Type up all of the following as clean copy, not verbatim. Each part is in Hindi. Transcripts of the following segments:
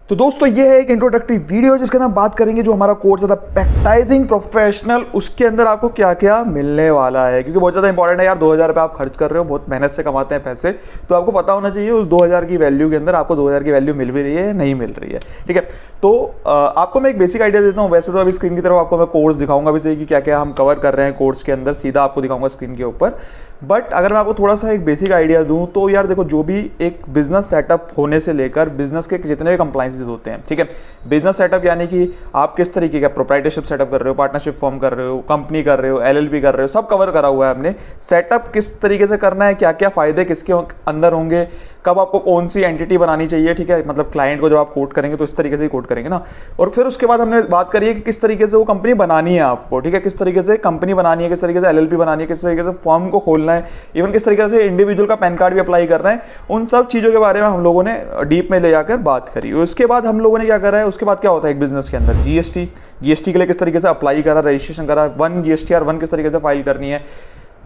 तो दोस्तों ये है एक इंट्रोडक्टरी वीडियो जिसके अंदर हम बात करेंगे जो हमारा कोर्स है पैकेटाइजिंग प्रोफेशनल, उसके अंदर आपको क्या क्या मिलने वाला है, क्योंकि बहुत ज़्यादा इंपॉर्टेंट है यार। 2000 रुपये आप खर्च कर रहे हो, बहुत मेहनत से कमाते हैं पैसे, तो आपको पता होना चाहिए उस 2000 की वैल्यू के अंदर आपको 2000 की वैल्यू मिल भी रही है या नहीं मिल रही है। ठीक है, तो आपको मैं एक बेसिक आइडिया देता हूँ। वैसे तो अभी स्क्रीन की तरफ आपको मैं कोर्स दिखाऊंगा भी सही कि क्या क्या हम कवर कर रहे हैं कोर्स के अंदर, सीधा आपको दिखाऊंगा स्क्रीन के ऊपर। बट अगर मैं आपको थोड़ा सा एक बेसिक आइडिया दूं तो यार देखो, जो भी एक बिजनेस सेटअप होने से लेकर बिजनेस के जितने भी कंप्लाइंसेस होते हैं, ठीक है, बिजनेस सेटअप यानी कि आप किस तरीके का प्रोप्राइटरशिप सेटअप कर रहे हो, पार्टनरशिप फॉर्म कर रहे हो, कंपनी कर रहे हो, एलएलपी कर रहे हो, सब कवर करा हुआ है हमने। सेटअप किस तरीके से करना है, क्या क्या फायदे किसके अंदर होंगे, कब आपको कौन सी एंटिटी बनानी चाहिए, ठीक है, मतलब क्लाइंट को जब आप कोट करेंगे तो इस तरीके से ही कोट करेंगे ना। और फिर उसके बाद हमने बात करी है कि किस तरीके से वो कंपनी बनानी है आपको, ठीक है, किस तरीके से कंपनी बनानी है, किस तरीके से एलएलपी बनानी है, किस तरीके से फॉर्म को खोलना है, इवन किस तरीके से इंडिविजुअल का पैन कार्ड भी अप्लाई करना है। उन सब चीज़ों के बारे में हम लोगों ने डीप में ले जाकर बात करी। उसके बाद हम लोगों ने क्या करा है, उसके बाद क्या होता है एक बिजनेस के अंदर, जीएसटी के लिए किस तरीके से अप्लाई करा, रजिस्ट्रेशन करा, 1 GSTR 1 किस तरीके से फाइल करनी है,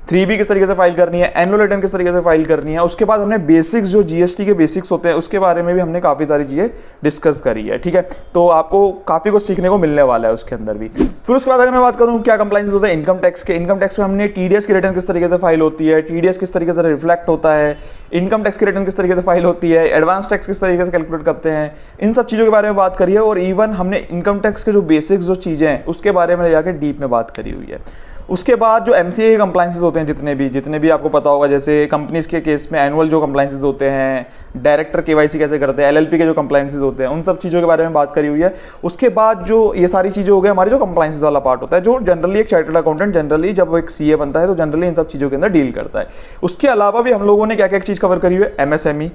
3B किस तरीके से फाइल करनी है, एनुअल रिटर्न किस तरीके से फाइल करनी है। उसके बाद हमने बेसिक्स, जो जीएसटी के बेसिक्स होते हैं उसके बारे में भी हमने काफ़ी सारी चीज़ें डिस्कस करी है। ठीक है, तो आपको काफ़ी कुछ सीखने को मिलने वाला है उसके अंदर भी। फिर उसके बाद अगर मैं बात करूँ क्या कंप्लाइंस होता है इनकम टैक्स के, इनकम टैक्स में हमने टीडीएस की रिटर्न किस तरीके से फाइल होती है, टीडीएस किस तरीके से रिफ्लेक्ट होता है, इनकम टैक्स की रिटर्न किस तरीके से फाइल होती है, एडवांस टैक्स किस तरीके से कैलकुलेट करते हैं, इन सब चीज़ों के बारे में बात करी है। और इवन हमने इनकम टैक्स के जो बेसिक्स जो चीज़ें हैं उसके बारे में ले जाकर डीप में बात करी हुई है। उसके बाद जो एमसीए के कंप्लाइंसेस होते हैं जितने भी आपको पता होगा, जैसे कंपनीज के केस में एनुअल जो कंप्लाइंसेस होते हैं, डायरेक्टर केवाईसी कैसे करते हैं, एलएलपी के जो कंप्लाइंसेस होते हैं, उन सब चीज़ों के बारे में बात करी हुई है। उसके बाद जो ये सारी चीज़ें हो गई हमारी जो कंप्लाइंसेस वाला पार्ट होता है, जो जनरली एक चार्टर्ड अकाउंटेंट जनरली जब वो एक सीए बनता है तो जनरली इन सब चीज़ों के अंदर डील करता है। उसके अलावा भी हम लोगों ने क्या क्या चीज़ कवर करी हुई है, एमएसएमई,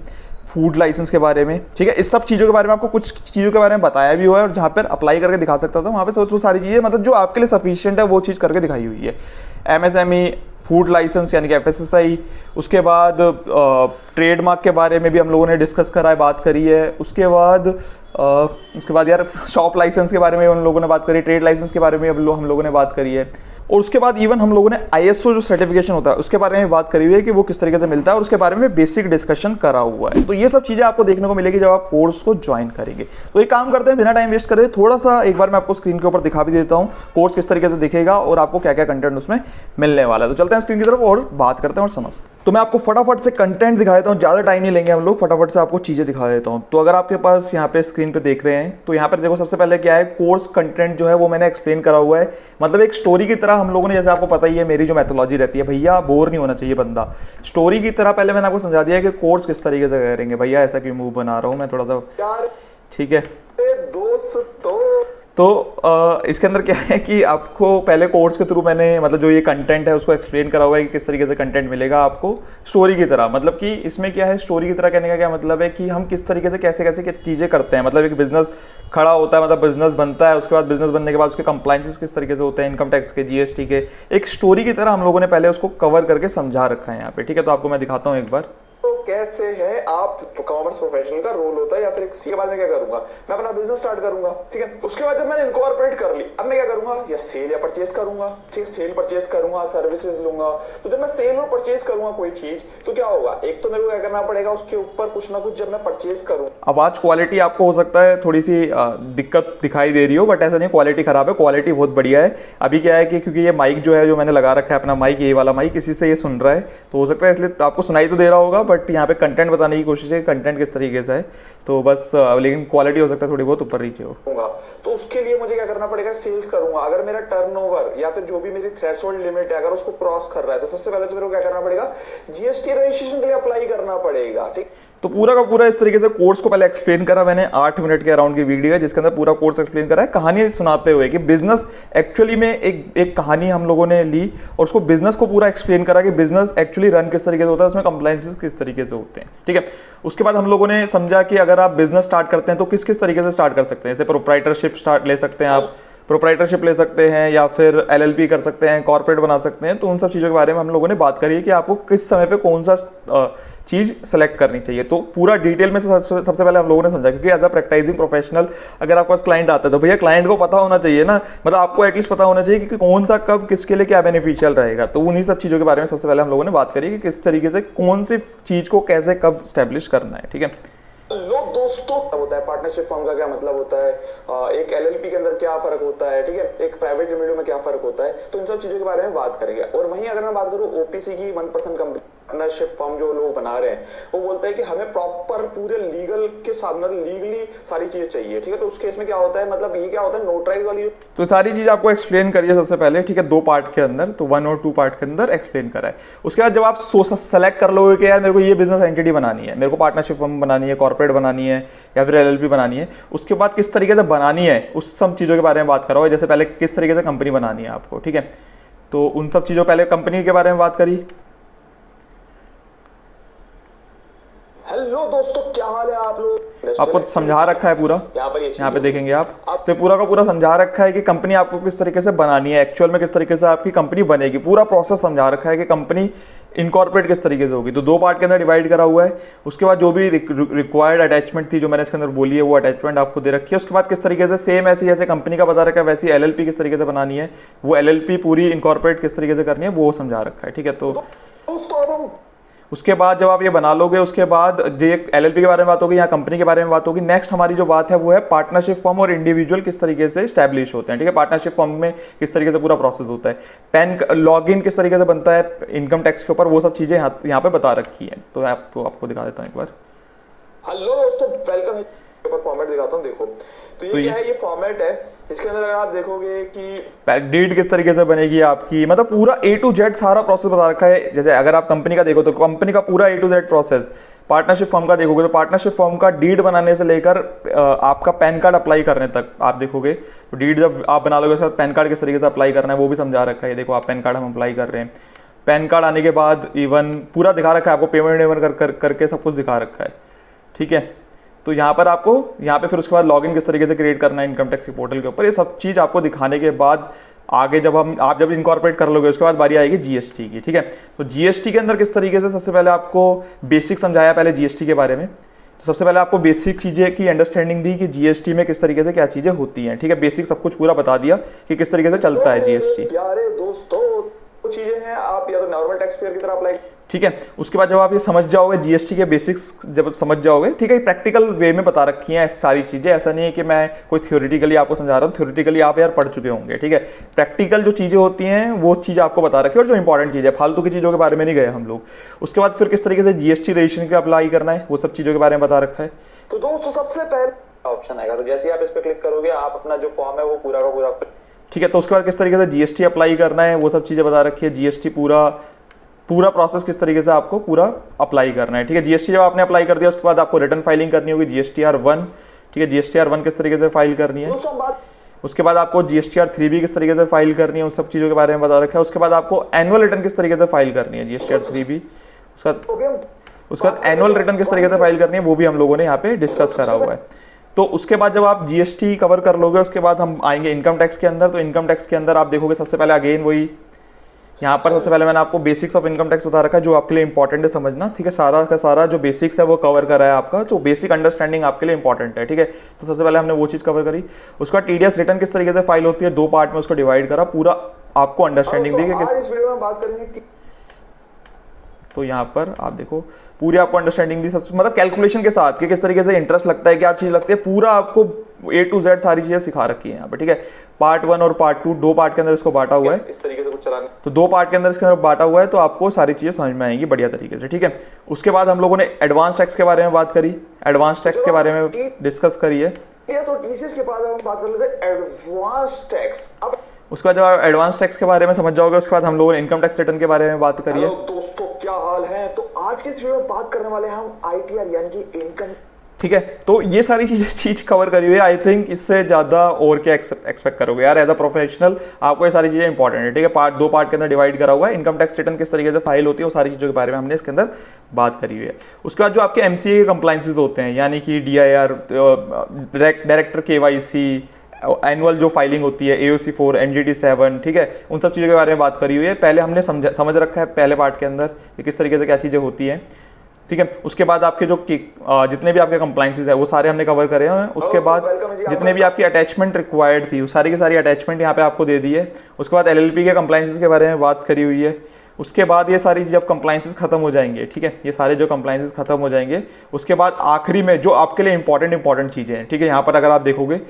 फूड लाइसेंस के बारे में, ठीक है, इस सब चीज़ों के बारे में आपको कुछ चीज़ों के बारे में बताया भी हुआ है। और जहाँ पर अप्लाई करके दिखा सकता था वहाँ पे वो सारी चीज़ें, मतलब जो आपके लिए सफिशिएंट है वो चीज़ करके दिखाई हुई है। एमएसएमई, फूड लाइसेंस यानी कि एफएसएसआई, उसके बाद ट्रेडमार्क के बारे में भी हम लोगों ने डिस्कस करा है, बात करी है। उसके बाद यार शॉप लाइसेंस के बारे में हम लोगों ने बात करी, ट्रेड लाइसेंस के बारे में हम लोगों ने बात करी है। और उसके बाद इवन हम लोगों ने आईएसओ जो सर्टिफिकेशन होता है उसके बारे में बात करी हुई है कि वो किस तरीके से मिलता है, और उसके बारे में बेसिक डिस्कशन करा हुआ है। तो ये सब चीज़ें आपको देखने को मिलेगी जब आप कोर्स को ज्वाइन करेंगे। तो एक काम करते हैं, बिना टाइम वेस्ट करे थोड़ा सा एक बार मैं आपको स्क्रीन के ऊपर दिखा भी देता हूँ कोर्स किस तरीके से दिखेगा और आपको क्या क्या कंटेंट उसमें मिलने वाला है। तो चलते हैं स्क्रीन की तरफ और बात करते हैं और समझते हैं। तो मैं आपको फटाफट से कंटेंट दिखा देता हूँ, ज़्यादा टाइम नहीं लेंगे हम लोग, फटाफट से आपको चीज़ें दिखा देता हूँ। तो अगर आपके पास यहाँ पे स्क्रीन पे देख रहे हैं तो यहाँ पर देखो, सबसे पहले क्या है, कोर्स कंटेंट जो है वो मैंने एक्सप्लेन करा हुआ है। मतलब एक स्टोरी की तरह हम लोगों ने, जैसे आपको पता ही है मेरी जो मेथोलॉजी रहती है, भैया बोर नहीं होना चाहिए बंदा, स्टोरी की तरह पहले मैंने आपको समझा दिया कि कोर्स किस तरीके से करेंगे। भैया ऐसा क्यों मूव बना रहा हूँ मैं थोड़ा सा, ठीक है दोस्तों। तो इसके अंदर क्या है कि आपको पहले कोर्स के थ्रू मैंने, मतलब जो ये कंटेंट है उसको एक्सप्लेन करा हुआ है कि किस तरीके से कंटेंट मिलेगा आपको स्टोरी की तरह। मतलब कि इसमें क्या है, स्टोरी की तरह कहने का क्या मतलब है कि हम किस तरीके से कैसे कैसे चीज़ें करते हैं। मतलब एक बिजनेस खड़ा होता है, मतलब बिजनेस बनता है, उसके बाद बिजनेस बनने के बाद उसके कंप्लाइंसेस किस तरीके से होते हैं, इनकम टैक्स के, जीएसटी के, एक स्टोरी की तरह हम लोगों ने पहले उसको कवर करके समझा रखा है यहाँ पे। ठीक है, तो आपको मैं दिखाता हूँ एक बार। तो कैसे है आप कॉमर्स प्रोफेशनल का रोल होता है, या फिर एक सी के बाद में क्या करूंगा, मैं अपना बिजनेस स्टार्ट करूंगा, ठीक है। उसके बाद जब मैंने इनकॉर्पोरेट कर ली, अब मैं क्या करूंगा, या सेल या परचेज करूंगा, ठीक है, सेल परचेज करूंगा, सर्विसेज लूंगा। तो जब मैं सेल और परचेज करूंगा कोई चीज, तो क्या होगा, एक तो मेरे को क्या करना पड़ेगा उसके ऊपर कुछ ना कुछ, जब मैं परचेज करूँ। आवाज क्वालिटी आपको हो सकता है थोड़ी सी दिक्कत दिखाई दे रही हो, बट ऐसा नहीं, क्वालिटी खराब है, क्वालिटी बहुत बढ़िया है। अभी क्या है कि क्योंकि ये माइक जो है, जो मैंने लगा रखा है अपना माइक, ये वाला माइक, इसी से ये सुन रहा है, तो हो सकता है इसलिए आपको सुनाई तो दे रहा होगा, बट यहाँ पे कंटेंट बताने की कोशिश है, कंटेंट किस तरीके से है, तो बस लेकिन क्वालिटी हो सकता है थोड़ी बहुत ऊपर नीचे हो। तो उसके लिए मुझे क्या करना पड़ेगा, सेल्स करूंगा। अगर मेरा टर्नओवर या फिर जो भी मेरी थ्रेशोल्ड लिमिट है अगर उसको क्रॉस कर रहा है, तो सबसे पहले तो मेरे को क्या करना पड़ेगा, जीएसटी रजिस्ट्रेशन के लिए अप्लाई करना पड़ेगा। ठीक, तो पूरा का पूरा इस तरीके से कोर्स को पहले एक्सप्लेन करा मैंने, 8 मिनट के अराउंड की वीडियो है जिसके अंदर पूरा कोर्स एक्सप्लेन करा है, कहानी सुनाते हुए कि बिजनेस एक्चुअली में एक कहानी हम लोगों ने ली और उसको बिजनेस को पूरा एक्सप्लेन करा कि बिजनेस एक्चुअली रन किस तरीके से होता है, उसमें कंप्लाइंसेस किस तरीके से होते हैं। ठीक है, उसके बाद हम लोगों ने समझा कि अगर आप बिजनेस स्टार्ट करते हैं तो किस किस तरीके से स्टार्ट कर सकते हैं। जैसे प्रोप्राइटरशिप स्टार्ट ले सकते हैं आप, प्रोप्राइटरशिप ले सकते हैं, या फिर एलएलपी कर सकते हैं, कॉर्पोरेट बना सकते हैं। तो उन सब चीज़ों के बारे में हम लोगों ने बात करी है कि आपको किस समय पे कौन सा चीज़ सेलेक्ट करनी चाहिए। तो पूरा डिटेल में सबसे पहले हम लोगों ने समझा, क्योंकि एज अ प्रैक्टाइजिंग प्रोफेशनल अगर आपके पास क्लाइंट आता है तो भैया क्लाइंट को पता होना चाहिए ना, मतलब आपको एटलीस्ट पता होना चाहिए कि कौन सा कब किसके लिए क्या बेनिफिशियल रहेगा। तो उन्हीं सब चीज़ों के बारे में सबसे पहले हम लोगों ने बात करी कि किस तरीके से कौन सी चीज़ को कैसे कब स्टैब्लिश करना है। ठीक है, लो दोस्तों, होता है पार्टनरशिप फर्म का क्या मतलब होता है, एक एलएलपी के अंदर क्या फर्क होता है, ठीक है, एक प्राइवेट लिमिटेड में क्या फर्क होता है, तो इन सब चीजों के बारे में बात करेंगे। और वहीं अगर मैं बात करूं ओपीसी की 1% कंपनी पार्टनरशिप फर्म जो लोग बना रहे हैं, वो बोलते हैं कि हमें प्रॉपर पूरे लीगल के सामने लीगली सारी चीजें चाहिए, ठीक है। तो उस केस में क्या होता है, मतलब ये क्या होता है, नोटराइज वाली। तो सारी चीज आपको एक्सप्लेन करिए सबसे पहले, ठीक है, 2 पार्ट के अंदर, तो 1 और 2 पार्ट के अंदर एक्सप्लेन करा है। उसके बाद जब आप सेलेक्ट कर लोगे कि यार मेरे को ये बिजनेस एंटिटी बनानी है, मेरे को पार्टनरशिप फर्म बनानी है, कॉर्पोरेट बनानी है या फिर एलएलपी बनानी है, उसके बाद किस तरीके से बनानी है उस सब चीज़ों के बारे में बात करो। जैसे पहले किस तरीके से कंपनी बनानी है आपको, ठीक है, तो उन सब चीज़ों पहले कंपनी के बारे में बात करी। हेलो दोस्तों, क्या हाल है आप लोग। आपको समझा रखा है पूरा, यहाँ पे देखेंगे आप, तो पूरा का पूरा समझा रखा है कि कंपनी आपको किस तरीके से बनानी है, एक्चुअल में किस तरीके से आपकी कंपनी बनेगी, पूरा प्रोसेस समझा रखा है कि कंपनी इनकॉर्पोरेट किस तरीके से होगी। तो 2 पार्ट के अंदर डिवाइड करा हुआ है। उसके बाद जो भी रिक्वायर्ड अटैचमेंट थी जो मैंने इसके अंदर बोली है, वो अटैचमेंट आपको दे रखी है। उसके बाद किस तरीके से सेम ऐसी जैसे कंपनी का बता रखा है वैसी एलएलपी किस तरीके से बनानी है, वो एलएलपी पूरी इनकॉर्पोरेट किस तरीके से करनी है, वो समझा रखा है, ठीक है। तो उसके बाद जब आप ये बना लोगे, उसके बाद जो एलएलपी के बारे में बात होगी, यहाँ कंपनी के बारे में बात होगी। नेक्स्ट हमारी जो बात है वो है पार्टनरशिप फर्म और इंडिविजुअल किस तरीके से स्टैब्लिश होते हैं, ठीक है। पार्टनरशिप फर्म में किस तरीके से पूरा प्रोसेस होता है, पैन लॉगिन किस तरीके से बनता है इनकम टैक्स के ऊपर, वो सब चीजें यहाँ पे बता रखी है। तो आपको दिखा देता हूँ एक बार। हेलो दोस्तों, वेलकम। फॉर्मेट दिखाता हूँ, देखो। तो ये क्या है, ये फॉर्मेट है। इसके अंदर अगर आप देखोगे कि डीड किस तरीके से बनेगी आपकी, मतलब पूरा A to Z सारा प्रोसेस बता रखा है। जैसे अगर आप कंपनी का देखो तो कंपनी का पूरा A to Z process, partnership firm का देखोगे तो पार्टनरशिप फर्म का डीड बनाने से लेकर आपका पैन कार्ड अप्लाई करने तक आप देखोगे। तो डीड जब आप बना लोगे उसके बाद पैन कार्ड किस तरीके से अप्लाई करना है वो भी समझा रखा है। देखो आप पैन कार्ड हम अप्लाई कर रहे हैं, पैन कार्ड आने के बाद इवन पूरा दिखा रखा है आपको, पेमेंट वेमेंट करके सब कुछ दिखा रखा है, ठीक है। तो यहाँ पर आपको यहाँ पे फिर उसके बाद लॉगिन किस तरीके से क्रिएट करना है इनकम टैक्स के पोर्टल के ऊपर, ये सब चीज़ आपको दिखाने के बाद आगे जब आप जब इनकॉर्पोरेट कर लोगे उसके बाद बारी आएगी जीएसटी की, ठीक है। तो जीएसटी के अंदर किस तरीके से, सबसे पहले आपको बेसिक समझाया पहले जीएसटी के बारे में। तो सबसे पहले आपको बेसिक चीज़ें की अंडरस्टैंडिंग दी कि जीएसटी में किस तरीके से क्या चीज़ें होती हैं, ठीक है। बेसिक सब कुछ पूरा बता दिया कि किस तरीके से चलता है जीएसटी। प्यारे दोस्तों, चीजें हैं आप या तो नॉर्मल टैक्स पेयर की तरह अप्लाई, ठीक है। उसके बाद जब आप ये समझ जाओगे जीएसटी के बेसिक्स जब समझ जाओगे, ठीक है, प्रैक्टिकल वे में बता रखी हैं सारी चीज़ें। ऐसा नहीं है कि मैं कोई थ्योरेटिकली आपको समझा रहा हूँ, थ्योरेटिकली आप यार पढ़ चुके होंगे, ठीक है। प्रैक्टिकल जो चीज़ें होती हैं वो चीज़ आपको बता रखी है, और जो इंपॉर्टेंट चीज़ है, फालतू की चीज़ों के बारे में नहीं गए हम लोग। उसके बाद फिर किस तरीके से जीएसटी रजिस्ट्रेशन का अप्लाई करना है वो सब चीज़ों के बारे में बता रखा है। तो दोस्तों सबसे पहले ऑप्शन आएगा, तो जैसे ही आप इस पर क्लिक करोगे आप अपना जो फॉर्म है वो पूरा का पूरा, ठीक है। तो उसके बाद किस तरीके से जीएसटी अप्लाई करना है वो सब चीज़ें बता रखी है। जीएसटी पूरा प्रोसेस किस तरीके से आपको पूरा अप्लाई करना है, ठीक है। जीएसटी जब आपने अप्लाई कर दिया उसके बाद आपको रिटर्न फाइलिंग करनी होगी GSTR-1, ठीक है। GSTR-1 किस तरीके से फाइल करनी है। उसके बाद आपको GSTR-3 भी किस तरीके से फाइल करनी है, उस सब चीज़ों के बारे में बता रखा है। उसके बाद आपको एनुअल रिटर्न किस तरीके से फाइल करनी है, GSTR-3 भी। उसके बाद एनुअल रिटर्न किस तरीके से फाइल करनी है वो भी हम लोगों ने यहाँ पे डिस्कस करा हुआ है। तो उसके बाद जब आप जीएसटी कवर कर लोगे उसके बाद हम आएंगे इनकम टैक्स के अंदर। तो इनकम टैक्स के अंदर आप देखोगे सबसे पहले अगेन वही, यहाँ पर सबसे पहले मैंने आपको बेसिक्स ऑफ इनकम टैक्स बता रखा है जो आपके लिए इंपॉर्टेंट है समझना, ठीक है। सारा का सारा जो बेसिक्स है वो कवर करा है आपका, जो बेसिक अंडरस्टैंडिंग आपके लिए इंपॉर्टेंट है, ठीक है। तो सबसे पहले हमने वो चीज़ कवर करी। उसका टीडीएस रिटर्न किस तरीके से फाइल होती है, 2 पार्ट में उसको डिवाइड करा, पूरा आपको अंडरस्टैंडिंग दी कि किस, इस वीडियो में बात करेंगे। तो यहाँ पर आप देखो पूरी आपको अंडरस्टैंडिंग दी, सबसे मतलब कैलकुलेशन के साथ कि किस तरीके से इंटरेस्ट लगता है, क्या चीज़ लगती है, पूरा आपको A to Z सारी चीज़ें सिखा रखी है यहाँ पर, ठीक है। पार्ट 1 और पार्ट 2 2 पार्ट के अंदर इसको बांटा हुआ है, इस तरीके से कुछ चलाना, तो 2 पार्ट के अंदर इसके अंदर बांटा हुआ है, तो आपको सारी चीज़ें समझ में आएंगी बढ़िया तरीके से, ठीक है। उसके बाद हम लोगों ने एडवांस टैक्स के बारे में बात करी, एडवांस टैक्स के बारे में डिस्कस करी है। टीसीएस के बाद हम बात कर लेते हैं एडवांस टैक्स। अब उसके बाद जब आप एडवांस टैक्स के बारे में समझ जाओगे उसके बाद हम लोगों ने इनकम टैक्स रिटर्न के बारे में बात करी है। दोस्तों क्या हाल है, तो आज के इस वीडियो में बात करने वाले हैं हम आईटीआर यानी कि इनकम, ठीक है। तो ये सारी चीज कवर करी हुई है। आई थिंक इससे ज़्यादा और क्या एक्सपेक्ट करोगे यार, एज अ प्रोफेशनल आपको ये सारी चीज़ें इंपॉर्टेंट है, ठीक है। 2 पार्ट के अंदर डिवाइड करा हुआ है। इनकम टैक्स रिटर्न किस तरीके से फाइल होती है वो सारी चीज़ों के बारे में हमने इसके अंदर बात करी हुई है। उसके बाद जो आपके एमसीए के कंप्लाइंसेज होते हैं यानी कि DIR, डायरेक्टर KYC, एनुअल जो फाइलिंग होती है AOC 4, NGT 7, ठीक है, उन सब चीज़ों के बारे में बात करी हुई है। पहले हमने समझ रखा है पहले पार्ट के अंदर कि किस तरीके से क्या चीज़ें होती हैं, ठीक है। उसके बाद आपके जो जितने भी आपके कंप्लाइंसेस है वो सारे हमने कवर करे हैं। उसके बाद जितने भी आपकी अटैचमेंट रिक्वायर्ड थी वो सारी की सारी अटैचमेंट यहाँ पे आपको दे दी है। उसके बाद LLP के कंप्लाइंसेस के बारे में बात करी हुई है। उसके बाद ये सारी जब कंप्लाइंसेस खत्म हो जाएंगे, ठीक है, ये सारे जो कंप्लाइंसेस खत्म हो जाएंगे, उसके बाद आखिरी में जो आपके लिए इंपॉर्टेंट चीज़ें हैं, ठीक है, यहाँ पर अगर आप देखोगे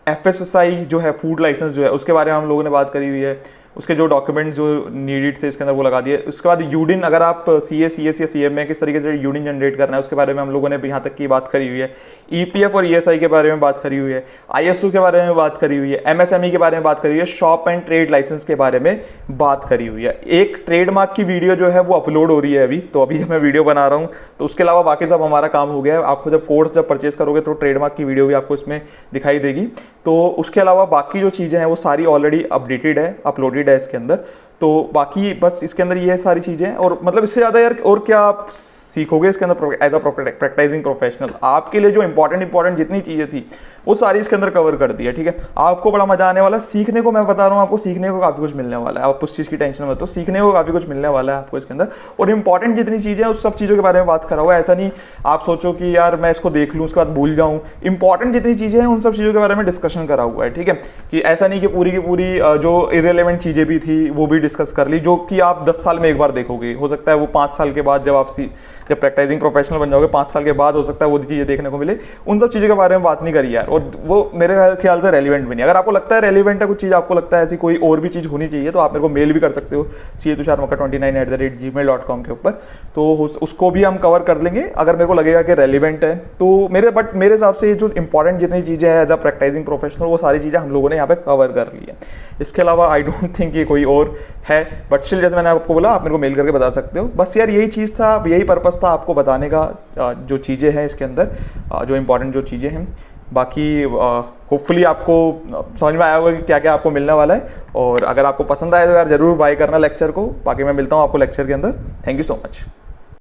FSSAI जो है, फूड लाइसेंस जो है, उसके बारे में हम लोगों ने बात करी हुई है। उसके जो डॉक्यूमेंट्स जो नीडेड थे इसके अंदर वो लगा दिए। उसके बाद यूडिन, अगर आप CA, CS या CM में किस तरीके से यूडिन जनरेट करना है उसके बारे में हम लोगों ने यहाँ तक की बात करी हुई है। EPF और ESI के बारे में बात करी हुई है, ISO के बारे में बात करी हुई है, MSME के बारे में बात करी हुई है, शॉप एंड ट्रेड लाइसेंस के बारे में बात करी हुई है। एक ट्रेडमार्क की वीडियो जो है वो अपलोड हो रही है अभी, तो अभी जब मैं वीडियो बना रहा हूँ, तो उसके अलावा बाकी सब हमारा काम हो गया है। आपको जब कोर्स जब परचेस करोगे तो ट्रेडमार्क की वीडियो भी आपको इसमें दिखाई देगी। तो उसके अलावा बाकी जो चीज़ें हैं वो सारी ऑलरेडी अपडेटेड है, अपलोडेड है इसके अंदर। तो बाकी बस इसके अंदर ये सारी चीज़ें हैं, और मतलब इससे ज़्यादा यार और क्या आप सीखोगे इसके अंदर एज अ प्रैक्टिसिंग प्रोफेशनल। आपके लिए जो इंपॉर्टेंट जितनी चीज़ें थी वो सारी इसके अंदर कवर कर दी है, ठीक है। आपको बड़ा मजा आने वाला है सीखने को, मैं बता रहा हूँ आपको सीखने को काफ़ी कुछ मिलने वाला है। आप उस चीज़ की टेंशन मत लो, सीखने को काफ़ी कुछ मिलने वाला है आपको इसके अंदर। और इंपॉर्टेंट जितनी चीज़ें हैं उस सब चीज़ों के बारे में बात करा हुआ है। ऐसा नहीं आप सोचो कि यार मैं इसको देख लूँ उसके बाद भूल जाऊँ। इंपॉर्टेंट जितनी चीज़ें हैं उन सब चीज़ों के बारे में डिस्कशन करा हुआ है, ठीक है। कि ऐसा नहीं कि पूरी की पूरी जो इररिलेवेंट चीज़ें भी थी वो भी डिस्कस कर ली, जो कि आप 10 साल में एक बार देखोगे। हो सकता है वो 5 साल के बाद जब प्रैक्टिसिंग प्रोफेशनल बन जाओगे 5 साल के बाद हो सकता है वो चीज़ें देखने को मिले। उन सब चीज़ों के बारे में बात नहीं करी यार, और वो मेरे ख्याल से रेलिवेंट भी नहीं। अगर आपको लगता है रेलिवेंट है कुछ चीज़, आपको लगता है ऐसी कोई और भी चीज़ होनी चाहिए, तो आप मेरे को मेल भी कर सकते हो CA29@gmail.com के ऊपर। तो उसको भी हम कवर कर लेंगे अगर मेरे को लगेगा कि रेलिवेंट है तो। मेरे हिसाब से जो इंपॉर्टेंट जितनी चीज़ें हैं एज अ प्रैक्टिसिंग प्रोफेशनल वो सारी चीज़ें हम लोगों ने यहाँ पे कवर कर ली है। इसके अलावा आई डोंट थिंक ये कोई और है, बट स्टिल जैसे मैंने आपको बोला आप मेरे को मेल करके बता सकते हो। बस यार यही चीज़ था, यही पर्पस था आपको बताने का, जो चीज़ें हैं इसके अंदर, जो इंपॉर्टेंट जो चीज़ें हैं। बाकी होपफुली आपको समझ में आया होगा कि क्या क्या आपको मिलने वाला है। और अगर आपको पसंद आए तो यार ज़रूर बाय करना लेक्चर को। बाकी मैं मिलता हूँ आपको लेक्चर के अंदर। Thank you so much.